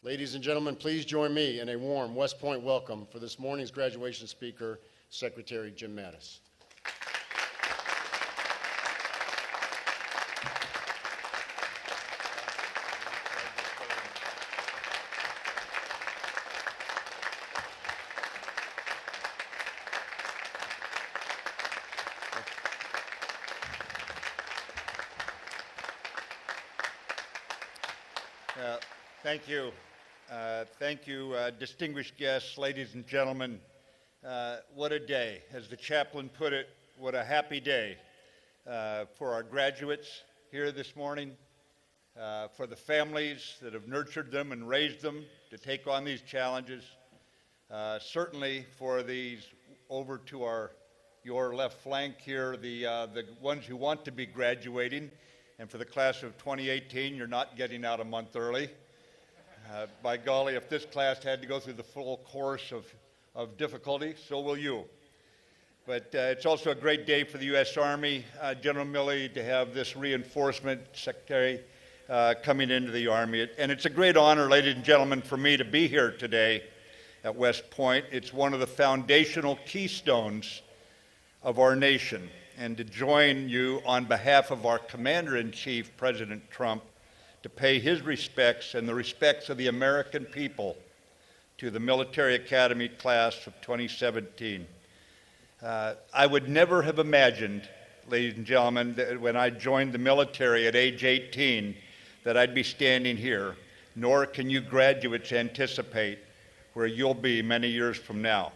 Ladies and gentlemen, please join me in a warm West Point welcome for this morning's graduation speaker, Secretary Jim Mattis. Thank you. Thank you, distinguished guests, ladies and gentlemen. What a day. As the chaplain put it, what a happy day for our graduates here this morning, for the families that have nurtured them and raised them to take on these challenges, certainly for these over to your left flank here, the ones who want to be graduating, and for the class of 2018, you're not getting out a month early. By golly, if this class had to go through the full course of difficulty, so will you. But it's also a great day for the U.S. Army, General Milley, to have this reinforcement secretary coming into the Army. And it's a great honor, ladies and gentlemen, for me to be here today at West Point. It's one of the foundational keystones of our nation. And to join you on behalf of our Commander-in-Chief, President Trump, to pay his respects and the respects of the American people to the Military Academy class of 2017. I would never have imagined, ladies and gentlemen, that when I joined the military at age 18, that I'd be standing here, nor can you graduates anticipate where you'll be many years from now.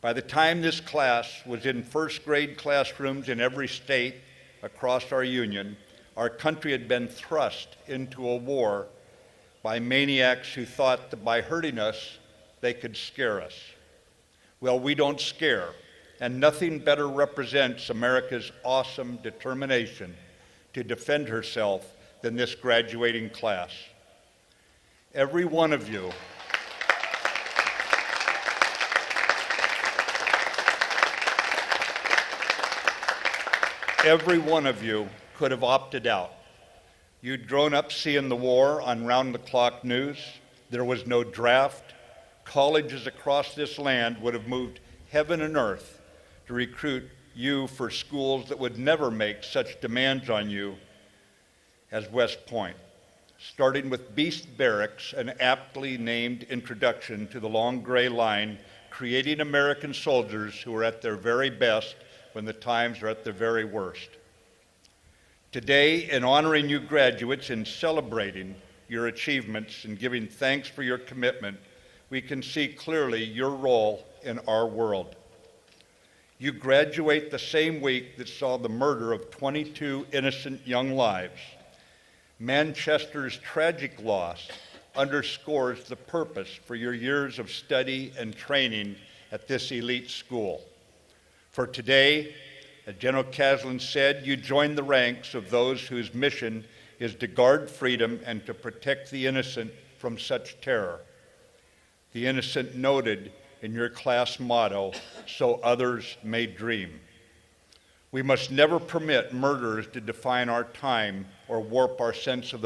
By the time this class was in first grade classrooms in every state across our union, our country had been thrust into a war by maniacs who thought that by hurting us, they could scare us. Well, we don't scare, and nothing better represents America's awesome determination to defend herself than this graduating class. Every one of you could have opted out. You'd grown up seeing the war on round-the-clock news. There was no draft. Colleges across this land would have moved heaven and earth to recruit you for schools that would never make such demands on you as West Point. Starting with Beast Barracks, an aptly named introduction to the long gray line, creating American soldiers who are at their very best when the times are at their very worst. Today, in honoring you graduates and celebrating your achievements and giving thanks for your commitment, we can see clearly your role in our world. You graduate the same week that saw the murder of 22 innocent young lives. Manchester's tragic loss underscores the purpose for your years of study and training at this elite school. For today, as General Caslen said, you join the ranks of those whose mission is to guard freedom and to protect the innocent from such terror. The innocent noted in your class motto, so others may dream. We must never permit murderers to define our time or warp our sense of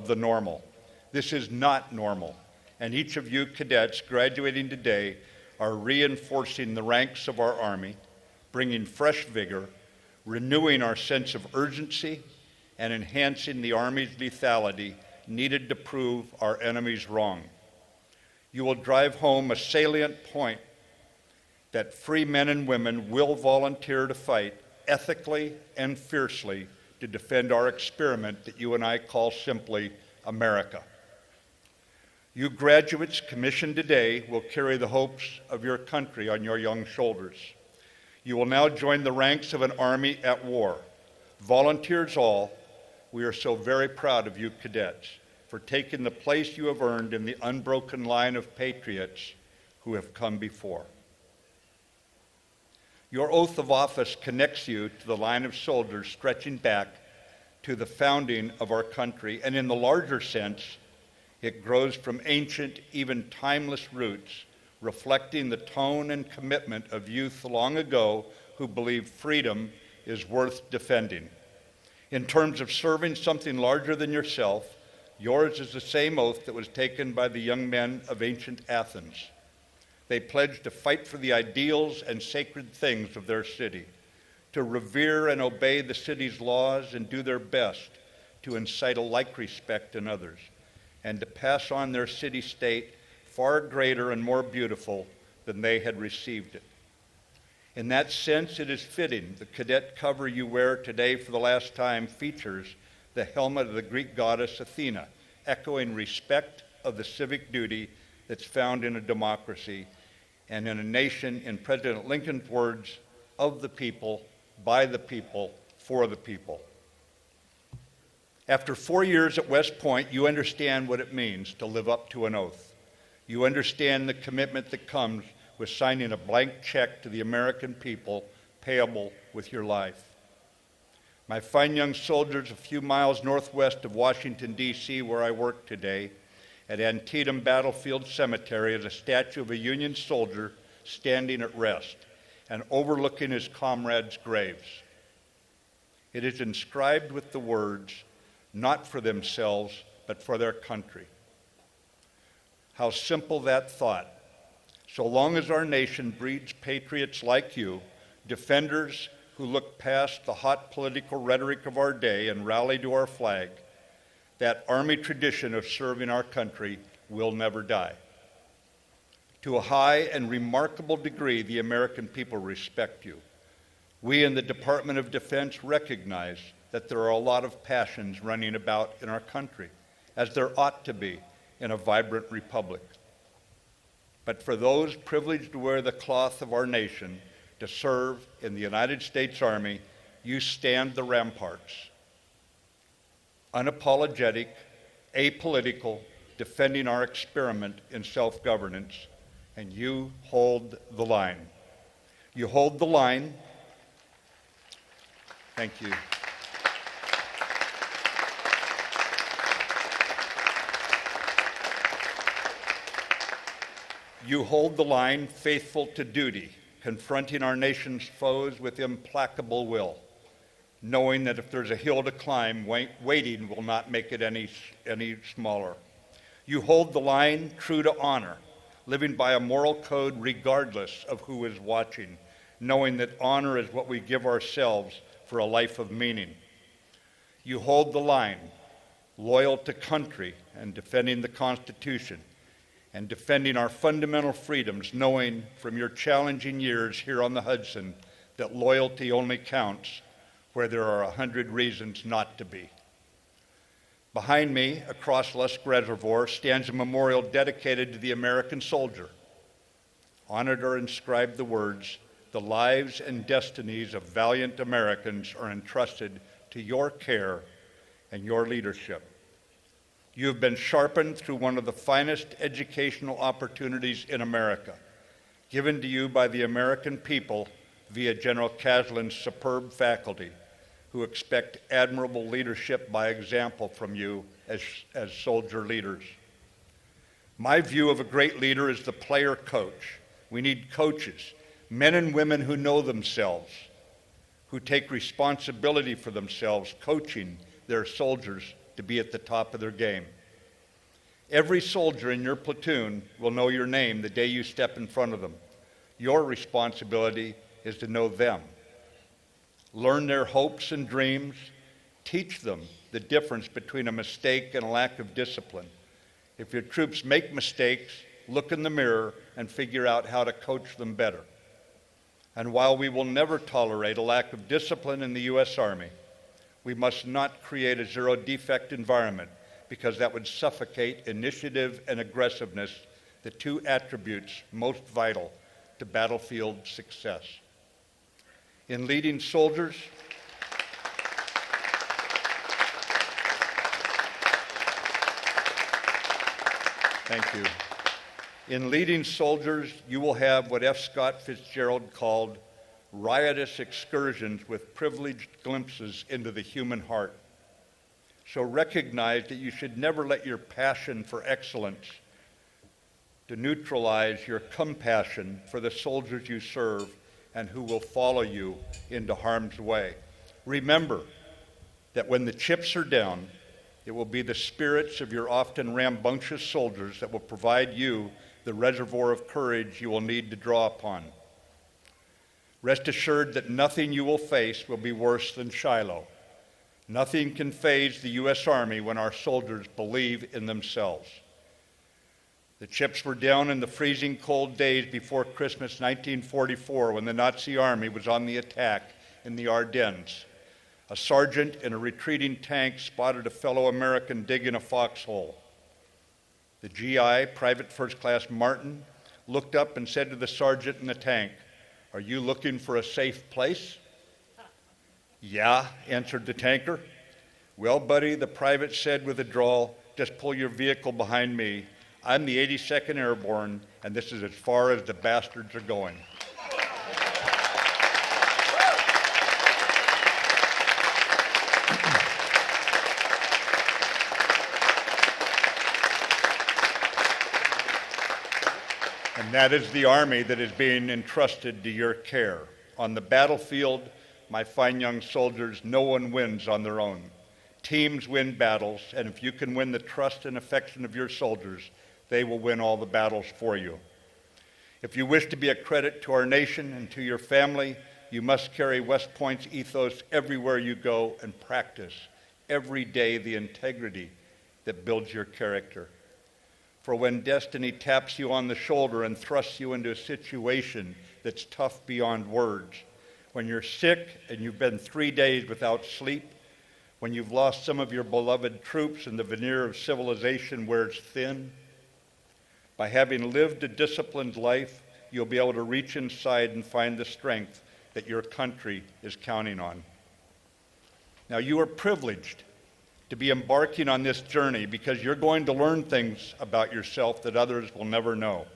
the normal. This is not normal, and each of you cadets graduating today are reinforcing the ranks of our Army, bringing fresh vigor, renewing our sense of urgency, and enhancing the Army's lethality needed to prove our enemies wrong. You will drive home a salient point that free men and women will volunteer to fight ethically and fiercely to defend our experiment that you and I call simply America. You graduates commissioned today will carry the hopes of your country on your young shoulders. You will now join the ranks of an Army at war. Volunteers all, we are so very proud of you cadets for taking the place you have earned in the unbroken line of patriots who have come before. Your oath of office connects you to the line of soldiers stretching back to the founding of our country, and in the larger sense, it grows from ancient, even timeless roots, reflecting the tone and commitment of youth long ago who believed freedom is worth defending. In terms of serving something larger than yourself, Yours is the same oath that was taken by the young men of ancient Athens. They pledged to fight for the ideals and sacred things of their city, to revere and obey the city's laws and do their best to incite a like respect in others, and to pass on their city-state far greater and more beautiful than they had received it. In that sense, it is fitting the cadet cover you wear today for the last time features the helmet of the Greek goddess Athena, echoing respect of the civic duty that's found in a democracy and in a nation, in President Lincoln's words, of the people, by the people, for the people. After 4 years at West Point, you understand what it means to live up to an oath. You understand the commitment that comes with signing a blank check to the American people, payable with your life. My fine young soldiers, a few miles northwest of Washington, D.C., where I work today, at Antietam Battlefield Cemetery is a statue of a Union soldier standing at rest and overlooking his comrades' graves. It is inscribed with the words, "Not for themselves, but for their country." How simple that thought. So long as our nation breeds patriots like you, defenders who look past the hot political rhetoric of our day and rally to our flag, that Army tradition of serving our country will never die. To a high and remarkable degree, the American people respect you. We in the Department of Defense recognize that there are a lot of passions running about in our country, as there ought to be in a vibrant republic. But for those privileged to wear the cloth of our nation, to serve in the United States Army, you stand the ramparts. Unapologetic, apolitical, defending our experiment in self-governance, and you hold the line. You hold the line. Thank you. You hold the line faithful to duty, confronting our nation's foes with implacable will, knowing that if there's a hill to climb, waiting will not make it any smaller. You hold the line true to honor, living by a moral code regardless of who is watching, knowing that honor is what we give ourselves for a life of meaning. You hold the line, loyal to country and defending the Constitution, and defending our fundamental freedoms, knowing from your challenging years here on the Hudson that loyalty only counts where there are 100 reasons not to be. Behind me, across Lusk Reservoir, stands a memorial dedicated to the American soldier. On it are inscribed the words, "The lives and destinies of valiant Americans are entrusted to your care and your leadership." You have been sharpened through one of the finest educational opportunities in America, given to you by the American people via General Caslin's superb faculty, who expect admirable leadership by example from you as soldier leaders. My view of a great leader is the player coach. We need coaches, men and women who know themselves, who take responsibility for themselves, coaching their soldiers to be at the top of their game. Every soldier in your platoon will know your name the day you step in front of them. Your responsibility is to know them. Learn their hopes and dreams. Teach them the difference between a mistake and a lack of discipline. If your troops make mistakes, look in the mirror and figure out how to coach them better. And while we will never tolerate a lack of discipline in the U.S. Army, we must not create a zero-defect environment, because that would suffocate initiative and aggressiveness, the two attributes most vital to battlefield success. In leading soldiers, thank you. In leading soldiers, you will have what F. Scott Fitzgerald called riotous excursions with privileged glimpses into the human heart. So recognize that you should never let your passion for excellence to neutralize your compassion for the soldiers you serve and who will follow you into harm's way. Remember that when the chips are down It will be the spirits of your often rambunctious soldiers that will provide you the reservoir of courage you will need to draw upon. Rest assured that nothing you will face will be worse than Shiloh. Nothing can faze the U.S. Army when our soldiers believe in themselves. The chips were down in the freezing cold days before Christmas 1944 when the Nazi Army was on the attack in the Ardennes. A sergeant in a retreating tank spotted a fellow American digging a foxhole. The GI, Private First Class Martin, looked up and said to the sergeant in the tank, "Are you looking for a safe place?" "Yeah," answered the tanker. "Well, buddy," the private said with a drawl, "just pull your vehicle behind me. I'm the 82nd Airborne, and this is as far as the bastards are going." And that is the Army that is being entrusted to your care. On the battlefield, my fine young soldiers, no one wins on their own. Teams win battles, and if you can win the trust and affection of your soldiers, they will win all the battles for you. If you wish to be a credit to our nation and to your family, you must carry West Point's ethos everywhere you go and practice every day the integrity that builds your character. For when destiny taps you on the shoulder and thrusts you into a situation that's tough beyond words, when you're sick and you've been 3 days without sleep, when you've lost some of your beloved troops and the veneer of civilization wears thin, by having lived a disciplined life, you'll be able to reach inside and find the strength that your country is counting on. Now, you are privileged to be embarking on this journey because you're going to learn things about yourself that others will never know.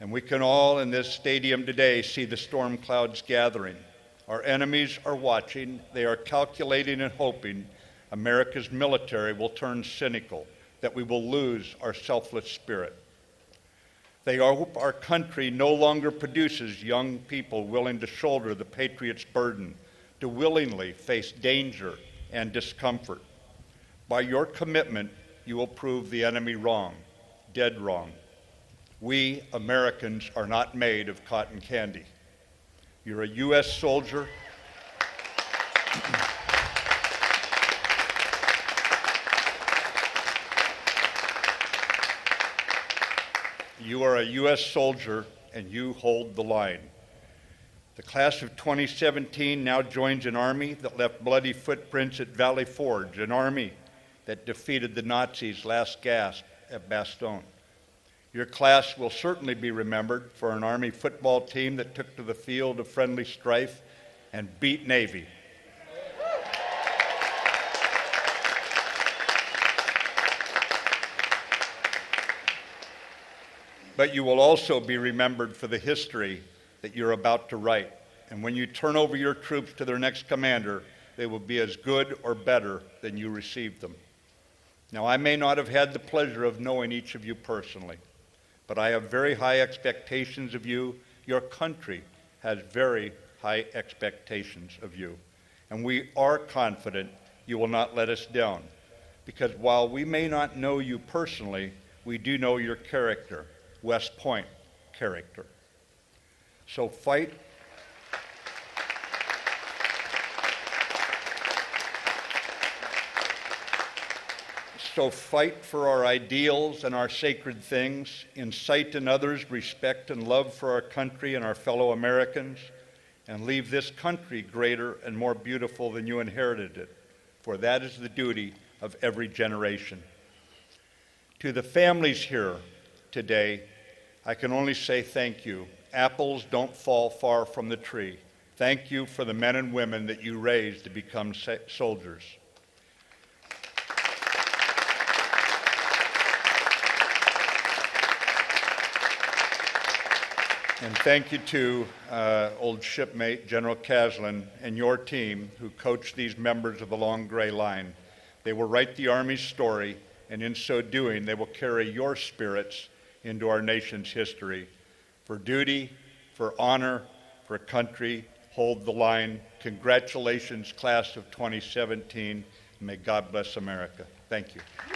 And we can all in this stadium today see the storm clouds gathering. Our enemies are watching. They are calculating and hoping America's military will turn cynical, that we will lose our selfless spirit. They hope our country no longer produces young people willing to shoulder the patriot's burden, to willingly face danger and discomfort. By your commitment, you will prove the enemy wrong, dead wrong. We, Americans, are not made of cotton candy. You're a U.S. soldier. You are a U.S. soldier, and you hold the line. The class of 2017 now joins an army that left bloody footprints at Valley Forge, an army that defeated the Nazis' last gasp at Bastogne. Your class will certainly be remembered for an Army football team that took to the field of friendly strife and beat Navy. But you will also be remembered for the history that you're about to write. And when you turn over your troops to their next commander, they will be as good or better than you received them. Now, I may not have had the pleasure of knowing each of you personally, but I have very high expectations of you. Your country has very high expectations of you. And we are confident you will not let us down, because while we may not know you personally, we do know your character, West Point character. So fight. So fight for our ideals and our sacred things, incite in others respect and love for our country and our fellow Americans, and leave this country greater and more beautiful than you inherited it, for that is the duty of every generation. To the families here today, I can only say thank you. Apples don't fall far from the tree. Thank you for the men and women that you raised to become soldiers. And thank you to old shipmate General Caslin and your team who coached these members of the Long Gray Line. They will write the Army's story, and in so doing, they will carry your spirits into our nation's history. For duty, for honor, for country, hold the line. Congratulations, class of 2017. May God bless America. Thank you. Thank you.